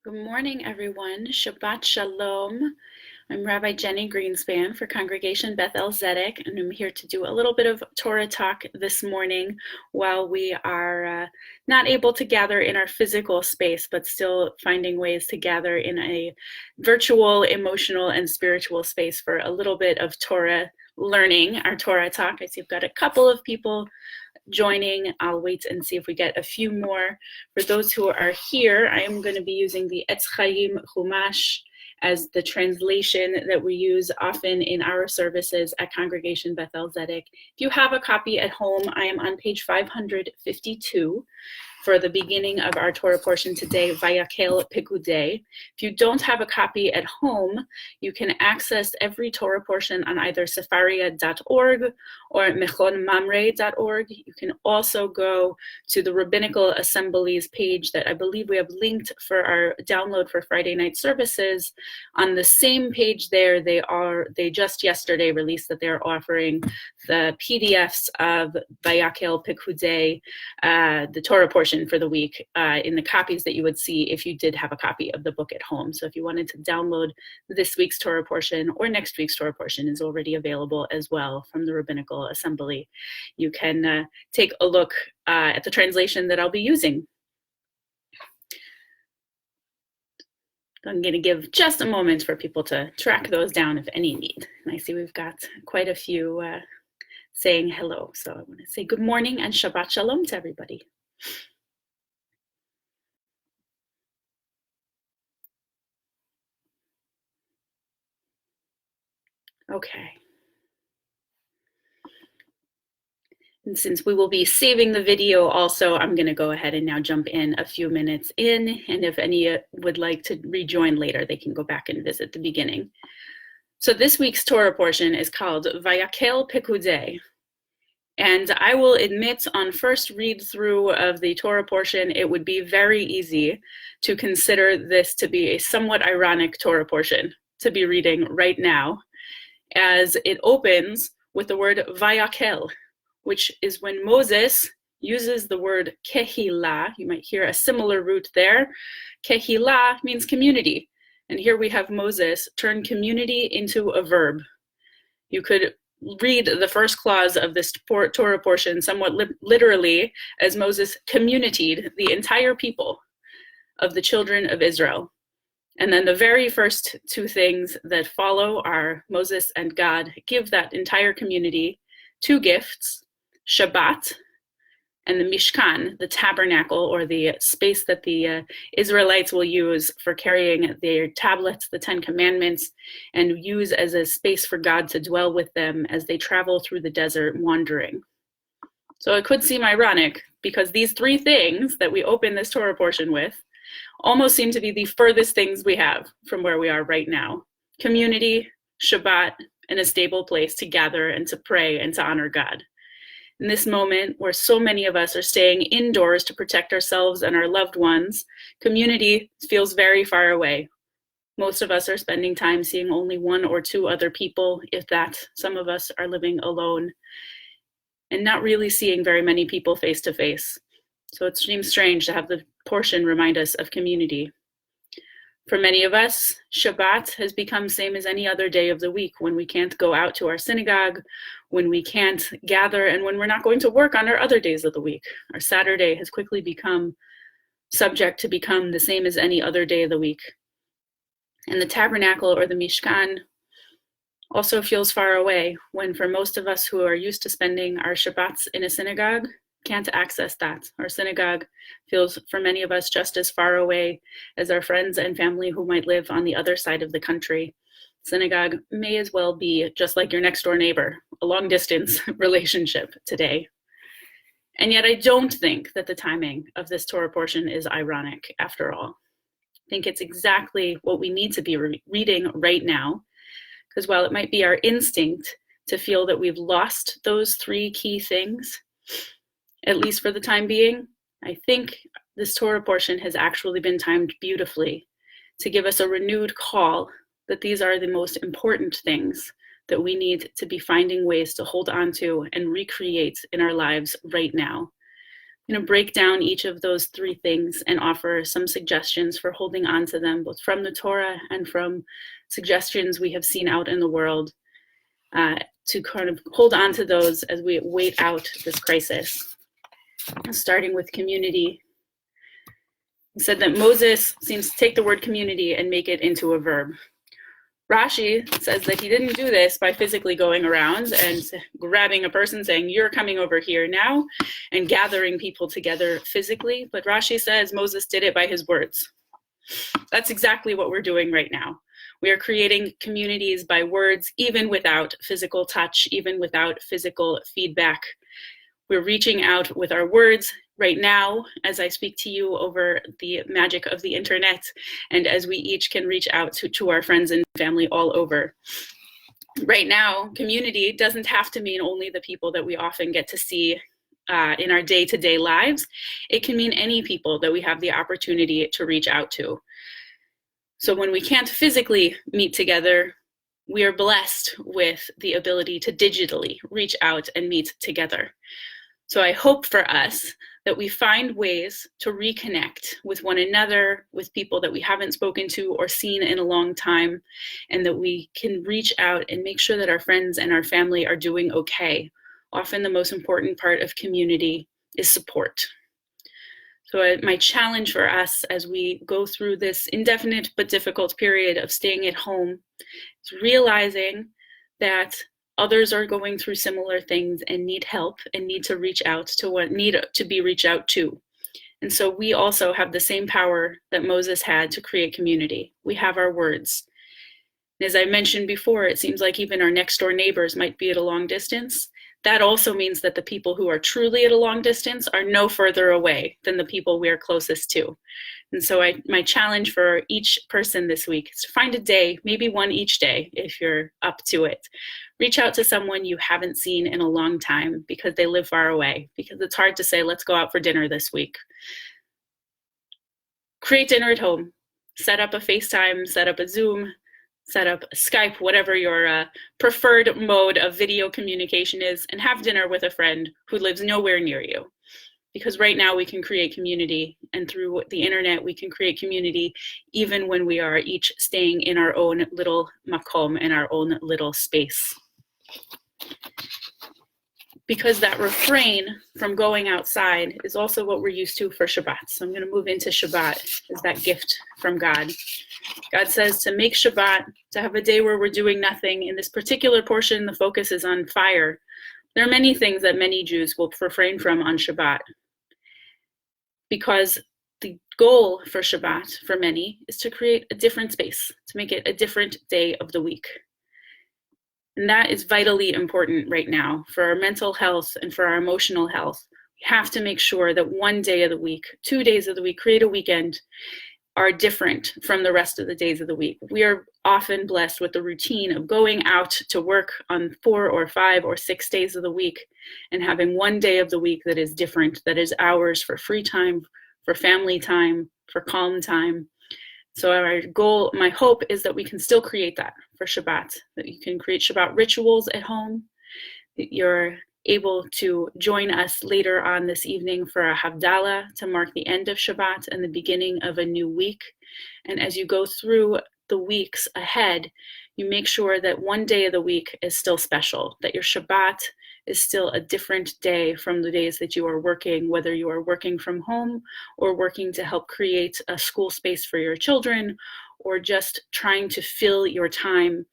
Good morning, everyone. Shabbat Shalom. I'm Rabbi Jenni Greenspan for Congregation Beth-El, and I'm here to do a little bit of Torah Talk this morning while we are not able to gather in our physical space, but still finding ways to gather in a virtual, emotional, and spiritual space for a little bit of Torah learning, our Torah Talk. I see we've got a couple of people joining. I'll wait and see if we get a few more. For those who are here, I am going to be using the Etz Chaim Chumash as the translation that we use often in our services at Congregation Beth-El. If you have a copy at home, I am on page 552 for the beginning of our Torah portion today, Vayakel Pekudei. If you don't have a copy at home, you can access every Torah portion on either sefaria.org or mechonmamre.org. You can also go to the Rabbinical Assembly's page that I believe we have linked for our download for Friday night services. On the same page there, they just yesterday released that they're offering the PDFs of Vayakel Pekudei, the Torah portion for the week, in the copies that you would see if you did have a copy of the book at home. So if you wanted to download this week's Torah portion or next week's Torah portion is already available as well from the Rabbinical Assembly. You can take a look at the translation that I'll be using. I'm going to give just a moment for people to track those down if any need. And I see we've got quite a few saying hello. So I want to say good morning and Shabbat Shalom to everybody. Okay. And since we will be saving the video also, I'm going to go ahead and now jump in a few minutes in. And if any would like to rejoin later, they can go back and visit the beginning. So this week's Torah portion is called Vayakel Pekudei. And I will admit on first read through of the Torah portion, it would be very easy to consider this to be a somewhat ironic Torah portion to be reading right now, as it opens with the word Vayakel, which is when Moses uses the word kehillah. You might hear a similar root there. Kehillah means community. And here we have Moses turn community into a verb. You could read the first clause of this Torah portion somewhat literally as Moses communitied the entire people of the children of Israel. And then the very first two things that follow are Moses and God give that entire community two gifts, Shabbat and the Mishkan, the tabernacle or the space that the Israelites will use for carrying their tablets, the 10 Commandments, and use as a space for God to dwell with them as they travel through the desert wandering. So it could seem ironic because these three things that we open this Torah portion with almost seem to be the furthest things we have from where we are right now. Community, Shabbat, and a stable place to gather and to pray and to honor God. In this moment where so many of us are staying indoors to protect ourselves and our loved ones, community feels very far away. Most of us are spending time seeing only one or two other people, if that. Some of us are living alone and not really seeing very many people face to face. So it seems strange to have the portion remind us of community. For many of us, Shabbat has become same as any other day of the week when we can't go out to our synagogue, when we can't gather, and when we're not going to work on our other days of the week. Our Saturday has quickly become subject to become the same as any other day of the week. And the tabernacle or the Mishkan also feels far away when for most of us who are used to spending our Shabbats in a synagogue, can't access that. Our synagogue feels for many of us just as far away as our friends and family who might live on the other side of the country. Synagogue may as well be just like your next door neighbor, a long distance relationship today. And yet I don't think that the timing of this Torah portion is ironic after all. I think it's exactly what we need to be reading right now, because while it might be our instinct to feel that we've lost those three key things, at least for the time being, I think this Torah portion has actually been timed beautifully to give us a renewed call that these are the most important things that we need to be finding ways to hold on to and recreate in our lives right now. I'm going to break down each of those three things and offer some suggestions for holding on to them, both from the Torah and from suggestions we have seen out in the world, to kind of hold on to those as we wait out this crisis. Starting with community. He said that Moses seems to take the word community and make it into a verb. Rashi says that he didn't do this by physically going around and grabbing a person saying, you're coming over here now, and gathering people together physically, but Rashi says Moses did it by his words. That's exactly what we're doing right now. We are creating communities by words, even without physical touch, even without physical feedback. We're reaching out with our words right now as I speak to you over the magic of the internet, and as we each can reach out to our friends and family all over. Right now, community doesn't have to mean only the people that we often get to see in our day-to-day lives. It can mean any people that we have the opportunity to reach out to. So when we can't physically meet together, we are blessed with the ability to digitally reach out and meet together. So I hope for us that we find ways to reconnect with one another, with people that we haven't spoken to or seen in a long time, and that we can reach out and make sure that our friends and our family are doing okay. Often the most important part of community is support. So my challenge for us as we go through this indefinite but difficult period of staying at home is realizing that others are going through similar things and need help and need to reach out to what need to be reached out to. And so we also have the same power that Moses had to create community. We have our words. And as I mentioned before, it seems like even our next door neighbors might be at a long distance. That also means that the people who are truly at a long distance are no further away than the people we are closest to. And so my challenge for each person this week is to find a day, maybe one each day if you're up to it. Reach out to someone you haven't seen in a long time because they live far away, because it's hard to say, let's go out for dinner this week. Create dinner at home. Set up a FaceTime, set up a Zoom, set up Skype, whatever your preferred mode of video communication is, and have dinner with a friend who lives nowhere near you. Because right now we can create community, and through the internet we can create community even when we are each staying in our own little makom, in our own little space. Because that refrain from going outside is also what we're used to for Shabbat. So I'm going to move into Shabbat as that gift from God. God says to make Shabbat, to have a day where we're doing nothing. In this particular portion, the focus is on fire. There are many things that many Jews will refrain from on Shabbat, because the goal for Shabbat for many is to create a different space, to make it a different day of the week. And that is vitally important right now for our mental health and for our emotional health. We have to make sure that one day of the week, 2 days of the week, create a weekend, are different from the rest of the days of the week. We are often blessed with the routine of going out to work on 4 or 5 or 6 days of the week and having one day of the week that is different, that is ours for free time, for family time, for calm time. So our goal, my hope, is that we can still create that for Shabbat, that you can create Shabbat rituals at home, that you're able to join us later on this evening for a Havdalah to mark the end of Shabbat and the beginning of a new week. And as you go through the weeks ahead, you make sure that one day of the week is still special, that your Shabbat is still a different day from the days that you are working, whether you are working from home or working to help create a school space for your children, or just trying to fill your time.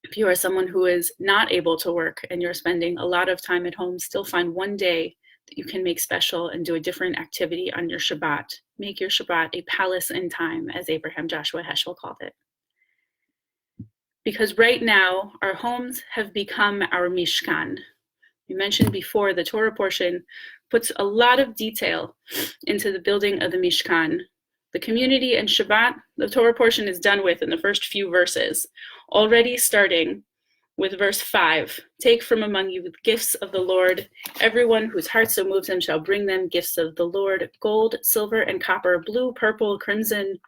If you are someone who is not able to work and you're spending a lot of time at home, still find one day that you can make special and do a different activity on your Shabbat. Make your Shabbat a palace in time, as Abraham Joshua Heschel called it. Because right now, our homes have become our Mishkan. We mentioned before, the Torah portion puts a lot of detail into the building of the Mishkan. The community and Shabbat, the Torah portion is done with in the first few verses, already starting with verse 5. Take from among you the gifts of the Lord. Everyone whose heart so moves him shall bring them gifts of the Lord, gold, silver, and copper, blue, purple, crimson,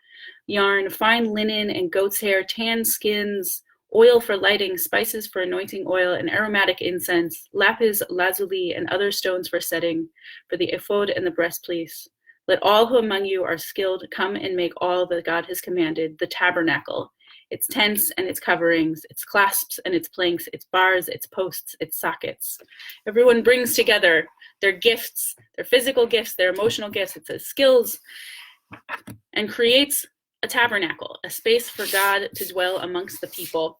yarn, fine linen and goat's hair, tan skins, oil for lighting, spices for anointing oil, and aromatic incense, lapis lazuli, and other stones for setting, for the ephod and the breastpiece. Let all who among you are skilled come and make all that God has commanded, the tabernacle, its tents and its coverings, its clasps and its planks, its bars, its posts, its sockets. Everyone brings together their gifts, their physical gifts, their emotional gifts, it says skills, and creates a tabernacle, a space for God to dwell amongst the people.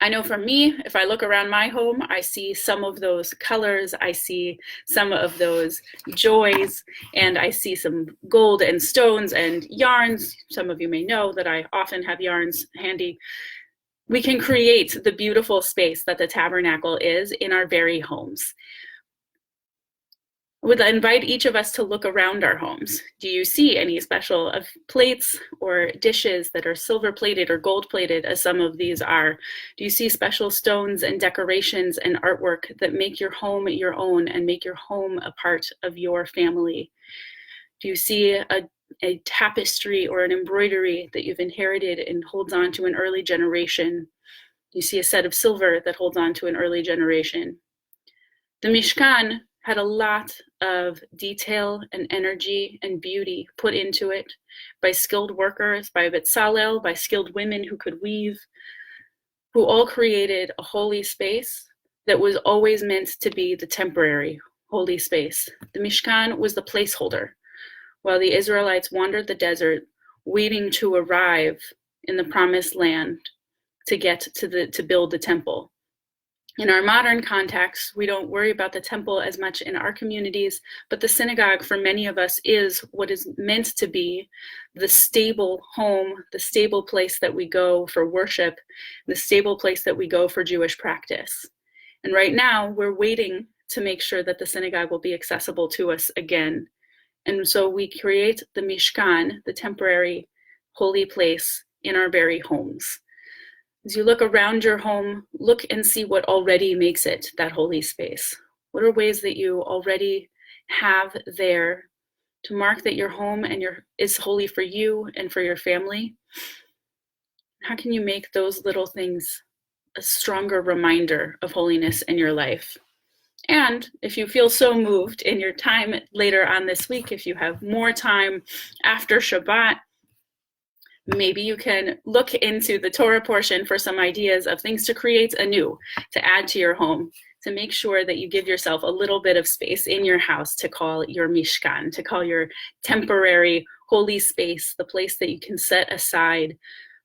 I know for me, if I look around my home, I see some of those colors, I see some of those joys, and I see some gold and stones and yarns. Some of you may know that I often have yarns handy. We can create the beautiful space that the tabernacle is in our very homes. I would invite each of us to look around our homes. Do you see any special plates or dishes that are silver plated or gold plated, as some of these are? Do you see special stones and decorations and artwork that make your home your own and make your home a part of your family? Do you see a tapestry or an embroidery that you've inherited and holds on to an early generation? Do you see a set of silver that holds on to an early generation? The Mishkan had a lot of detail and energy and beauty put into it by skilled workers, by Beth-EL, by skilled women who could weave, who all created a holy space that was always meant to be the temporary holy space. The Mishkan was the placeholder while the Israelites wandered the desert, waiting to arrive in the promised land to get to build the temple. In our modern context, we don't worry about the temple as much in our communities, but the synagogue for many of us is what is meant to be the stable home, the stable place that we go for worship, the stable place that we go for Jewish practice. And right now, we're waiting to make sure that the synagogue will be accessible to us again. And so we create the Mishkan, the temporary holy place, in our very homes. As you look around your home, look and see what already makes it that holy space. What are ways that you already have there to mark that your home is holy for you and for your family? How can you make those little things a stronger reminder of holiness in your life? And if you feel so moved in your time later on this week, if you have more time after Shabbat, maybe you can look into the Torah portion for some ideas of things to create anew, to add to your home, to make sure that you give yourself a little bit of space in your house to call your Mishkan, to call your temporary holy space, the place that you can set aside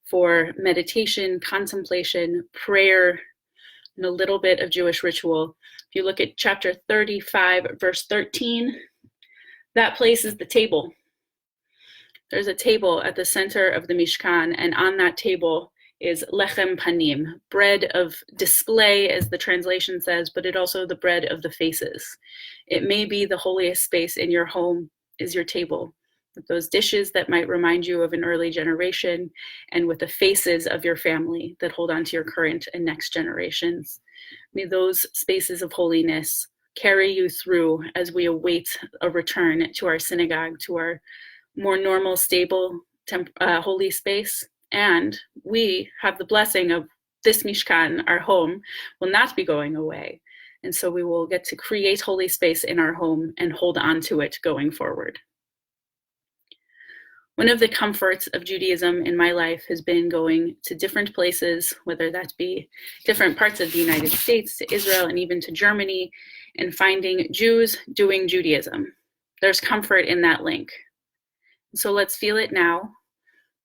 for meditation, contemplation, prayer, and a little bit of Jewish ritual. If you look at chapter 35, verse 13, that place is the table. There's a table at the center of the Mishkan, and on that table is lechem panim, bread of display, as the translation says, but it also the bread of the faces. It may be the holiest space in your home is your table, with those dishes that might remind you of an early generation, and with the faces of your family that hold on to your current and next generations. May those spaces of holiness carry you through as we await a return to our synagogue, to our more normal, stable, holy space. And we have the blessing of this Mishkan, our home, will not be going away. And so we will get to create holy space in our home and hold on to it going forward. One of the comforts of Judaism in my life has been going to different places, whether that be different parts of the United States, to Israel, and even to Germany, and finding Jews doing Judaism. There's comfort in that link. So let's feel it now.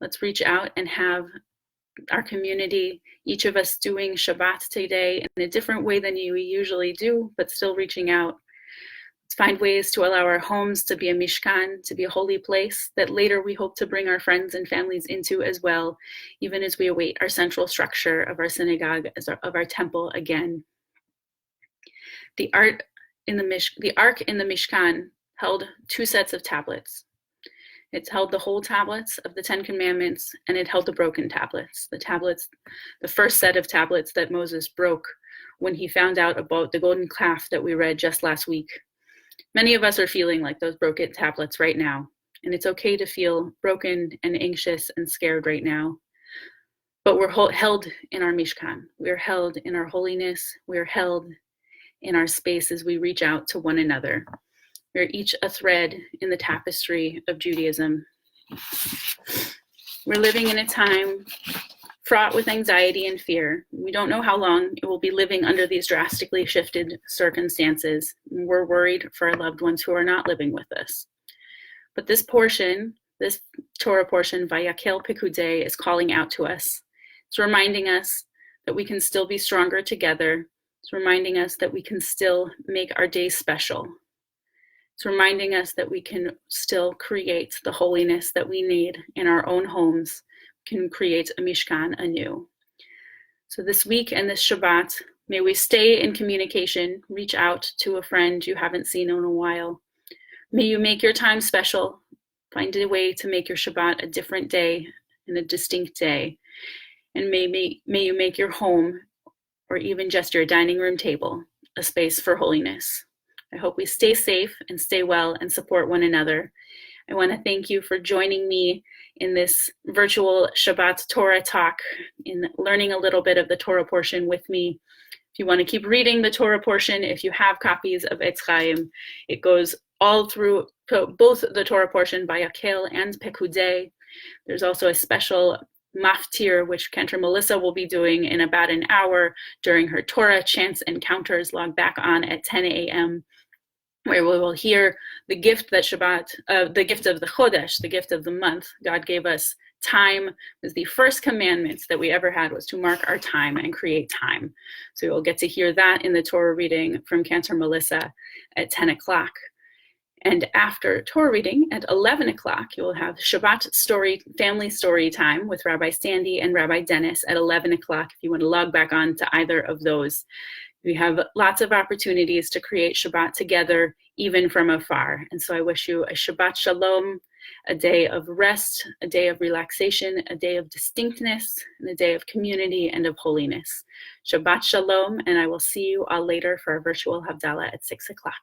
Let's reach out and have our community, each of us doing Shabbat today in a different way than you usually do, but still reaching out. Let's find ways to allow our homes to be a Mishkan, to be a holy place that later we hope to bring our friends and families into as well, even as we await our central structure of our synagogue, of our temple again. The ark in the Mishkan held two sets of tablets. It held the whole tablets of the Ten Commandments, and it held the broken tablets, the first set of tablets that Moses broke when he found out about the golden calf that we read just last week. Many of us are feeling like those broken tablets right now, and it's okay to feel broken and anxious and scared right now. but we're held in our Mishkan. We're held in our holiness. We're held in our space as we reach out to one another. We're each a thread in the tapestry of Judaism. We're living in a time fraught with anxiety and fear. We don't know how long it will be living under these drastically shifted circumstances. We're worried for our loved ones who are not living with us. But this portion, this Torah portion, Vayakel Pekudei, is calling out to us. It's reminding us that we can still be stronger together. It's reminding us that we can still make our days special. It's reminding us that we can still create the holiness that we need in our own homes, can create a Mishkan anew. So this week and this Shabbat, may we stay in communication, reach out to a friend you haven't seen in a while. May you make your time special. Find a way to make your Shabbat a different day and a distinct day. And may you make your home, or even just your dining room table, a space for holiness. I hope we stay safe and stay well and support one another. I want to thank you for joining me in this virtual Shabbat Torah Talk, in learning a little bit of the Torah portion with me. If you want to keep reading the Torah portion, if you have copies of Etz Chaim, it goes all through both the Torah portion by Yakel and Pekudei. There's also a special maftir, which Cantor Melissa will be doing in about an hour during her Torah Chants Encounters, log back on at 10 a.m., where we will hear the gift that Shabbat, the gift of the Chodesh, the gift of the month. God gave us time. It was the first commandment that we ever had, was to mark our time and create time. So you'll get to hear that in the Torah reading from Cantor Melissa at 10 o'clock. And after Torah reading at 11 o'clock, you will have Shabbat family story time with Rabbi Sandy and Rabbi Dennis at 11 o'clock, if you want to log back on to either of those. We have lots of opportunities to create Shabbat together, even from afar. And so I wish you a Shabbat Shalom, a day of rest, a day of relaxation, a day of distinctness, and a day of community and of holiness. Shabbat Shalom, and I will see you all later for our virtual Havdalah at 6 o'clock.